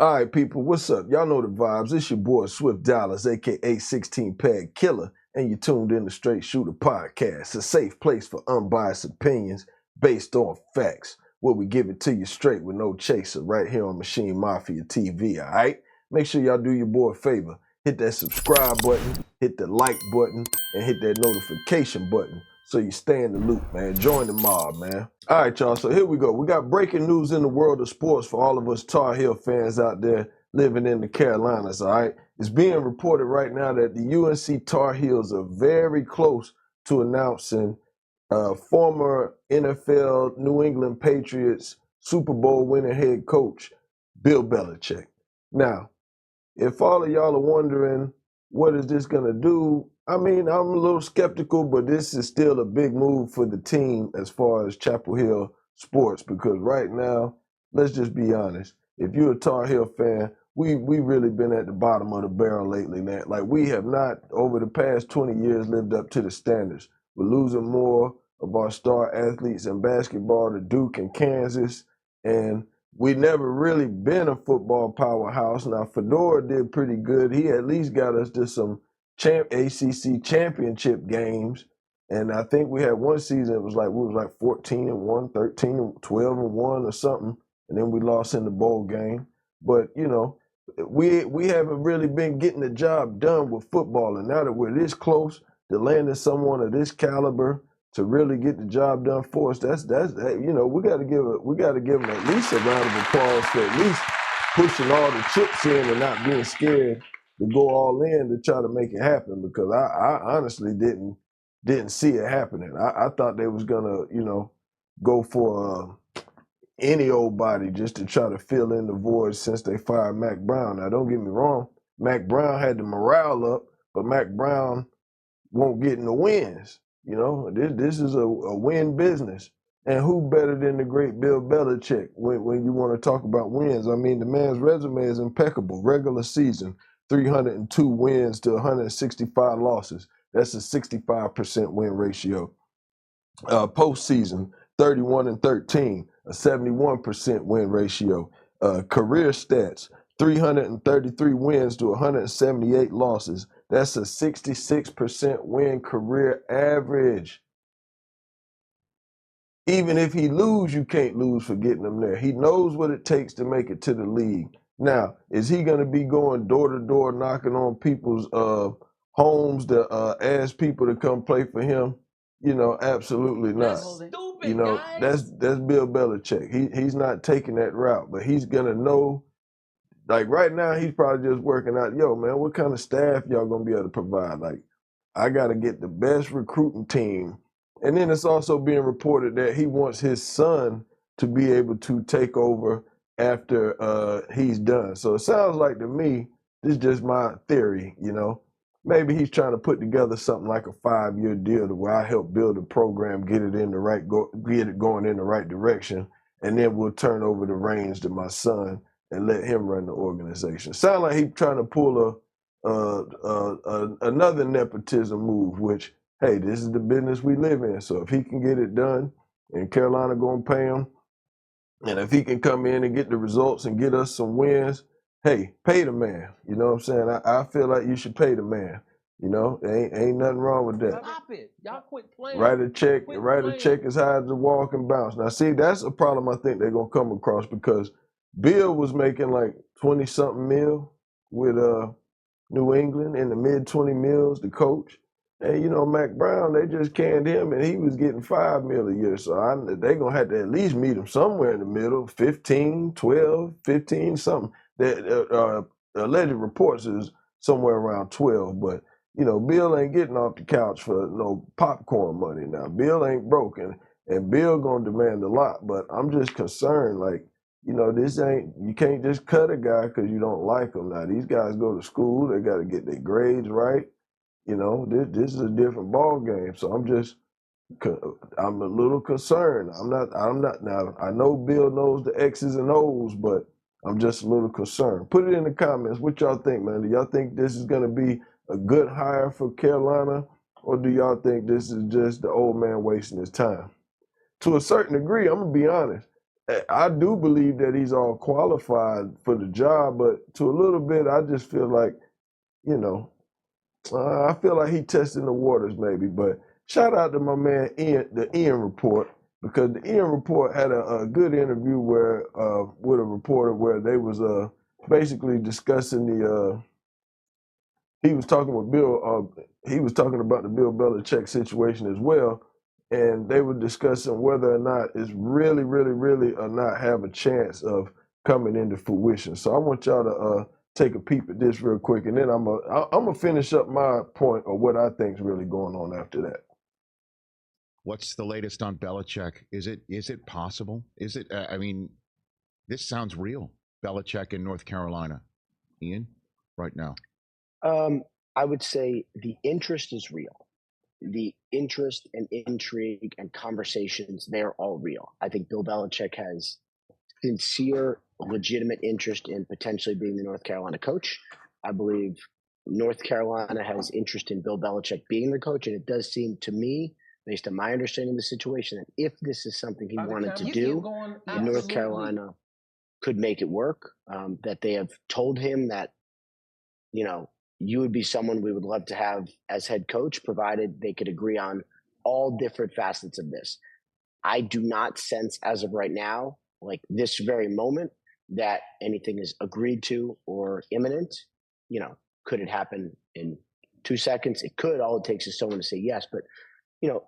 All right, people, what's up? Y'all know the vibes. It's your boy Swift Dollars, aka 16 Pad Killer, and you tuned in to Strait Shoota podcast, a safe place for unbiased opinions based on facts, where we give it to you straight with no chaser, right here on Maschine Mafia TV. All right, make sure y'all do your boy a favor. Hit that subscribe button, hit the like button, and hit that notification button so you stay in the loop, man. Join the mob, man. All right, y'all, so here we go. We got breaking news in the world of sports for all of us Tar Heel fans out there living in the Carolinas, all right? It's being reported right now that the UNC Tar Heels are very close to announcing former NFL New England Patriots Super Bowl winning head coach Bill Belichick. Now, if all of y'all are wondering, what is this going to do? I mean, I'm a little skeptical, but this is still a big move for the team as far as Chapel Hill sports, because right now, let's just be honest. If you're a Tar Heel fan, we really been at the bottom of the barrel lately, man. Like, we have not, over the past 20 years, lived up to the standards. We're losing more of our star athletes in basketball to Duke and Kansas, and we never really been a football powerhouse. Now, Fedora did pretty good. He at least got us to some ACC championship games. And I think we had one season, it was like, we was like 14-1, 13-12-1 or something. And then we lost in the bowl game. But, you know, we haven't really been getting the job done with football. And now that we're this close to landing someone of this caliber to really get the job done for us, that's you know, we got to give them at least a round of applause for at least pushing all the chips in and not being scared to go all in to try to make it happen, because I honestly didn't see it happening. I thought they was gonna, you know, go for any old body just to try to fill in the void since they fired Mac Brown. Now, don't get me wrong, Mac Brown had the morale up, but Mac Brown won't get in the wins. You know, this is a win business. And who better than the great Bill Belichick when you want to talk about wins? I mean, the man's resume is impeccable. Regular season, 302 wins to 165 losses. That's a 65% win ratio. Postseason, 31-13, a 71% win ratio. Career stats, 333 wins to 178 losses. That's a 66% win career average. Even if he lose, you can't lose for getting him there. He knows what it takes to make it to the league. Now, is he going to be going door to door, knocking on people's homes to ask people to come play for him? You know, absolutely not. That's stupid, you know, guys. that's Bill Belichick. He's not taking that route, but he's gonna know. Like right now, he's probably just working out. Yo, man, what kind of staff y'all gonna be able to provide? Like, I got to get the best recruiting team. And then it's also being reported that he wants his son to be able to take over after he's done. So it sounds like to me, this is just my theory, you know. Maybe he's trying to put together something like a 5-year deal to where I help build a program, get it going in the right direction, and then we'll turn over the reins to my son and let him run the organization. Sound like he's trying to pull another nepotism move, which, hey, this is the business we live in. So if he can get it done and Carolina gonna pay him, and if he can come in and get the results and get us some wins, hey, pay the man. You know what I'm saying? I feel like you should pay the man. You know, ain't nothing wrong with that. Stop it. Y'all quit playing. Write a check as high as the wall can bounce. Now, see, that's a problem I think they're gonna come across, because Bill was making like 20-something mil with New England, in the mid 20 mils, the coach. And, you know, Mac Brown, they just canned him and he was getting 5 mil a year. So they're going to have to at least meet him somewhere in the middle, 15, 12, 15, something. That alleged reports is somewhere around 12. But, you know, Bill ain't getting off the couch for no popcorn money now. Bill ain't broken, and Bill going to demand a lot. But I'm just concerned, like, you know, you can't just cut a guy because you don't like him. Now, these guys go to school, they got to get their grades right. You know, this is a different ball game. So I'm a little concerned. I'm not now, I know Bill knows the X's and O's, but I'm just a little concerned. Put it in the comments. What y'all think, man? Do y'all think this is going to be a good hire for Carolina, or do y'all think this is just the old man wasting his time? To a certain degree, I'm going to be honest. I do believe that he's all qualified for the job, but to a little bit, I just feel like, you know, I feel like he testing the waters maybe. But shout out to my man Ian, the Ian Report, because the Ian Report had a good interview where with a reporter where they was basically discussing the he was talking with Bill. He was talking about the Bill Belichick situation as well, and they were discussing whether or not it's really, really, really or not have a chance of coming into fruition. So I want y'all to take a peep at this real quick, and then I'm gonna finish up my point of what I think is really going on after that. What's the latest on Belichick? Is it possible? Is it? I mean, this sounds real. Belichick in North Carolina, Ian, right now. I would say the interest is real. The interest and intrigue and conversations, they're all real. I think Bill Belichick has sincere, legitimate interest in potentially being the North Carolina coach. I believe North Carolina has interest in Bill Belichick being the coach, and it does seem to me, based on my understanding of the situation, that if this is something he wanted to do, North Carolina could make it work. That they have told him that, you know, you would be someone we would love to have as head coach, provided they could agree on all different facets of this. I do not sense as of right now, like this very moment, that anything is agreed to or imminent. You know, could it happen in 2 seconds? It could. All it takes is someone to say yes. But, you know,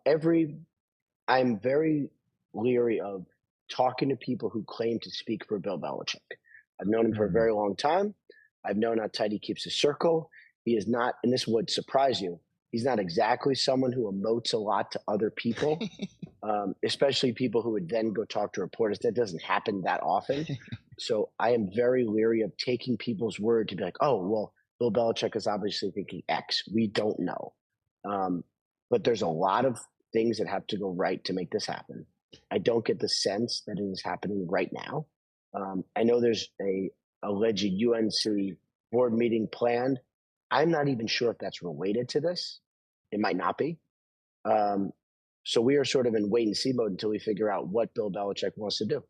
I'm very leery of talking to people who claim to speak for Bill Belichick. I've known him for a very long time. I've known how tight he keeps his circle. He is not, and this would surprise you, he's not exactly someone who emotes a lot to other people, especially people who would then go talk to reporters. That doesn't happen that often. So I am very leery of taking people's word to be like, oh, well, Bill Belichick is obviously thinking X. We don't know. But there's a lot of things that have to go right to make this happen. I don't get the sense that it is happening right now. I know there's a alleged UNC board meeting planned. I'm not even sure if that's related to this. It might not be. So we are sort of in wait and see mode until we figure out what Bill Belichick wants to do.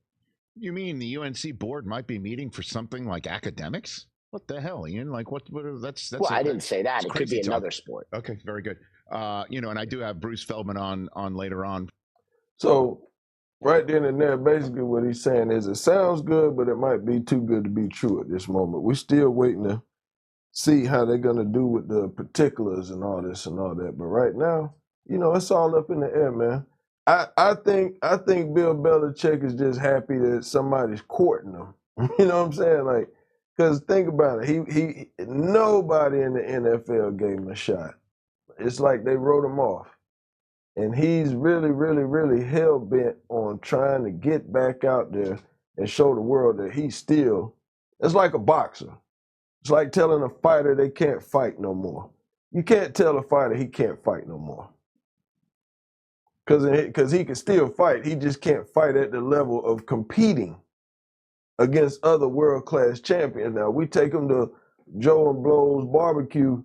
You mean the UNC board might be meeting for something like academics? What the hell, Ian? Like what that's well, I didn't say that. It could be another sport. Okay, very good. You know, and I do have Bruce Feldman on later on. So right then and there, basically what he's saying is it sounds good, but it might be too good to be true at this moment. We're still waiting to see how they're gonna do with the particulars and all this and all that. But right now, you know, it's all up in the air, man. I think Bill Belichick is just happy that somebody's courting him. You know what I'm saying? Like, because think about it, he nobody in the NFL gave him a shot. It's like they wrote him off. And he's really, really, really hell bent on trying to get back out there and show the world that he's still, it's like a boxer. It's like telling a fighter they can't fight no more. You can't tell a fighter he can't fight no more. Because he can still fight. He just can't fight at the level of competing against other world-class champions. Now, we take him to Joe and Blow's barbecue,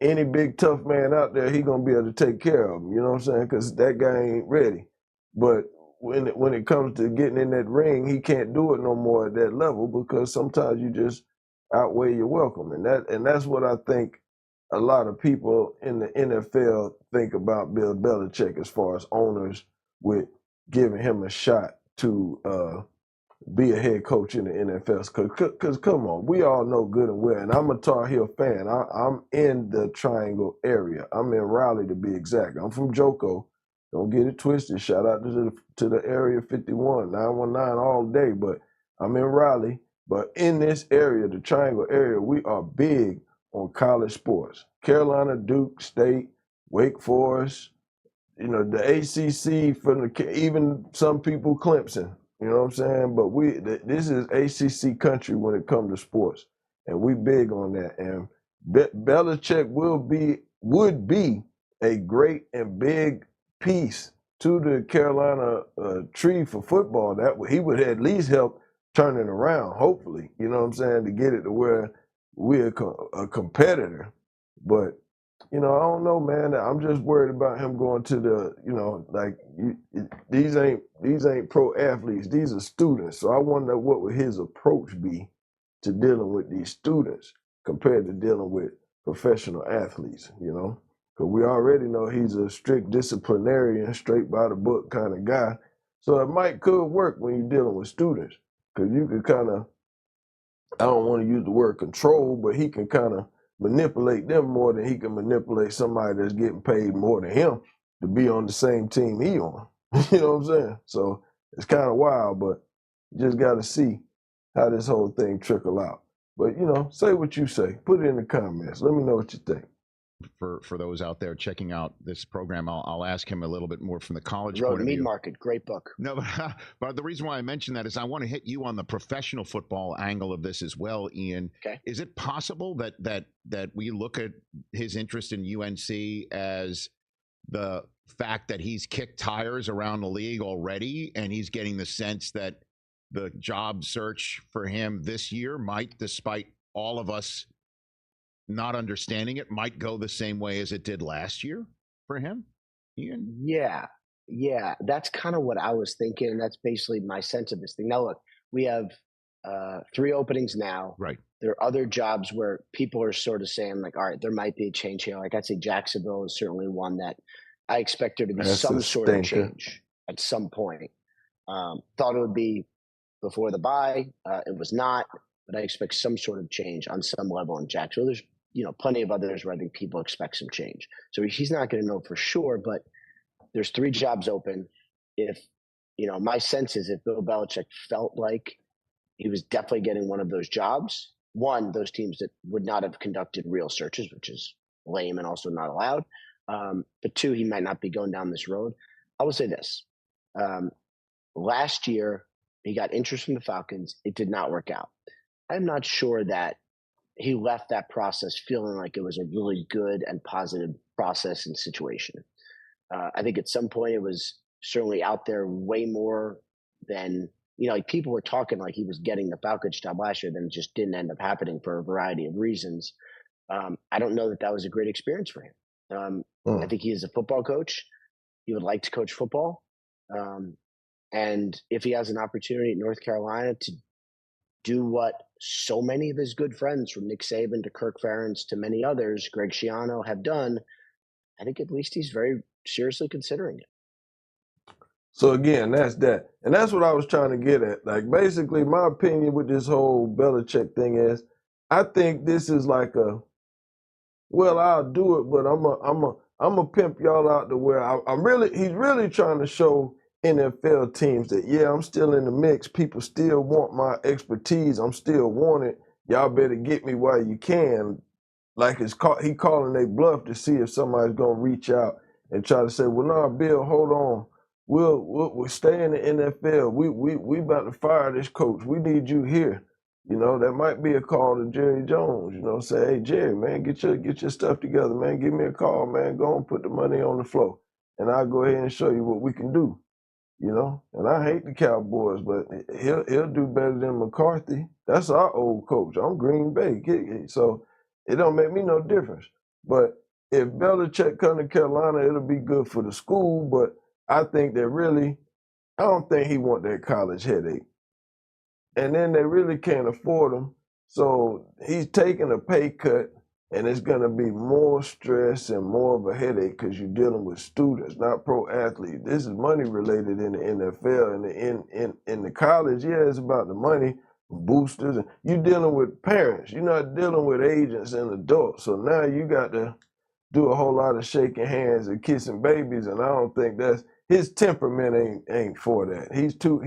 any big tough man out there, he going to be able to take care of him. You know what I'm saying? Because that guy ain't ready. But when it comes to getting in that ring, he can't do it no more at that level because sometimes you just outweigh your welcome. And that's what I think a lot of people in the NFL think about Bill Belichick as far as owners with giving him a shot to be a head coach in the NFL. Because come on, we all know good and well, and I'm a Tar Heel fan. I'm in the Triangle area. I'm in Raleigh to be exact. I'm from Joco. Don't get it twisted. Shout out to the Area 51, 919 all day, but I'm in Raleigh. But in this area, the Triangle area, we are big on college sports. Carolina, Duke, State, Wake Forest, you know, the ACC, even some people Clemson. You know what I'm saying? But this is ACC country when it comes to sports, and we big on that. And Belichick would be a great and big piece to the Carolina tree for football. That he would at least help turn it around. Hopefully, you know what I'm saying, to get it to where we're a competitor. But I don't know, man. I'm just worried about him going to the, like these ain't pro athletes. These are students. So I wonder what would his approach be to dealing with these students compared to dealing with professional athletes. Because we already know he's a strict disciplinarian, straight by the book kind of guy. So it could work when you're dealing with students, because you could kind of, I don't want to use the word control, but he can kind of manipulate them more than he can manipulate somebody that's getting paid more than him to be on the same team he on. You know what I'm saying? So it's kind of wild, but you just got to see how this whole thing trickle out. But, say what you say. Put it in the comments. Let me know what you think. For those out there checking out this program, I'll ask him a little bit more from the college Wrote point of Meat view. Market, great book. No, but the reason why I mention that is I want to hit you on the professional football angle of this as well, Ian. Okay. Is it possible that we look at his interest in UNC as the fact that he's kicked tires around the league already, and he's getting the sense that the job search for him this year might, despite all of us not understanding it, might go the same way as it did last year for him, Ian? Yeah, that's kind of what I was thinking, and that's basically my sense of this thing. Now, look, we have 3 openings now. Right. There are other jobs where people are sort of saying, like, all right, there might be a change here. Like, I'd say Jacksonville is certainly one that I expect there to be some sort of change at some point. Thought it would be before the bye. It was not, but I expect some sort of change on some level in Jacksonville. There's plenty of others where I think people expect some change. So he's not going to know for sure, but there's 3 jobs open. If, my sense is if Bill Belichick felt like he was definitely getting one of those jobs, one, those teams that would not have conducted real searches, which is lame and also not allowed. But 2, he might not be going down this road. I will say this. Last year, he got interest from the Falcons. It did not work out. I'm not sure that he left that process feeling like it was a really good and positive process and situation. I think at some point it was certainly out there way more than, like people were talking like he was getting the Falcons job last year, then it just didn't end up happening for a variety of reasons. I don't know that was a great experience for him. I think he is a football coach. He would like to coach football. And if he has an opportunity at North Carolina to do what so many of his good friends, from Nick Saban to Kirk Ferentz to many others, Greg Schiano, have done, I think at least he's very seriously considering it. So again, that's that. And that's what I was trying to get at. Like, basically, my opinion with this whole Belichick thing is, I think this is like I'll do it, but I'm a pimp y'all out to where he's really trying to show NFL teams that, yeah, I'm still in the mix. People still want my expertise. I'm still wanted. Y'all better get me while you can. Like he calling they bluff to see if somebody's gonna reach out and try to say, well, no, Bill, hold on. We'll stay in the NFL. We about to fire this coach. We need you here. That might be a call to Jerry Jones. Say, hey, Jerry, man, get your stuff together, man. Give me a call, man. Go and put the money on the floor, and I'll go ahead and show you what we can do. And I hate the Cowboys, but he'll do better than McCarthy. That's our old coach. I'm Green Bay, so it don't make me no difference. But if Belichick come to Carolina, it'll be good for the school. But I think I don't think he want that college headache. And then they really can't afford him, so he's taking a pay cut. And it's going to be more stress and more of a headache because you're dealing with students, not pro athletes. This is money related in the NFL and in the college. Yeah, it's about the money, boosters. And you're dealing with parents. You're not dealing with agents and adults. So now you got to do a whole lot of shaking hands and kissing babies. And I don't think that's his temperament ain't for that. He's too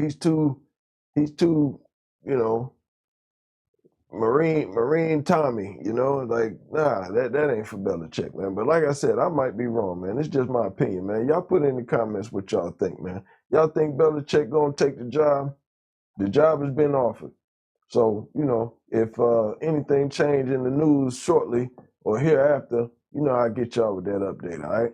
Marine Tommy, like, nah, that ain't for Belichick, man. But like I said, I might be wrong, man. It's just my opinion, man. Y'all put in the comments what y'all think, man. Y'all think Belichick gonna take the job? The job has been offered. So, if anything change in the news shortly or hereafter, I'll get y'all with that update, all right?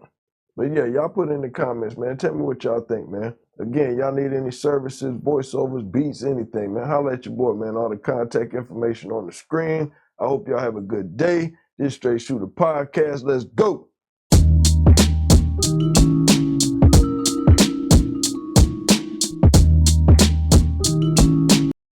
But yeah, y'all put in the comments, man. Tell me what y'all think, man. Again, y'all need any services, voiceovers, beats, anything, man. Holla at your boy, man. All the contact information on the screen. I hope y'all have a good day. This Straight Shooter podcast. Let's go.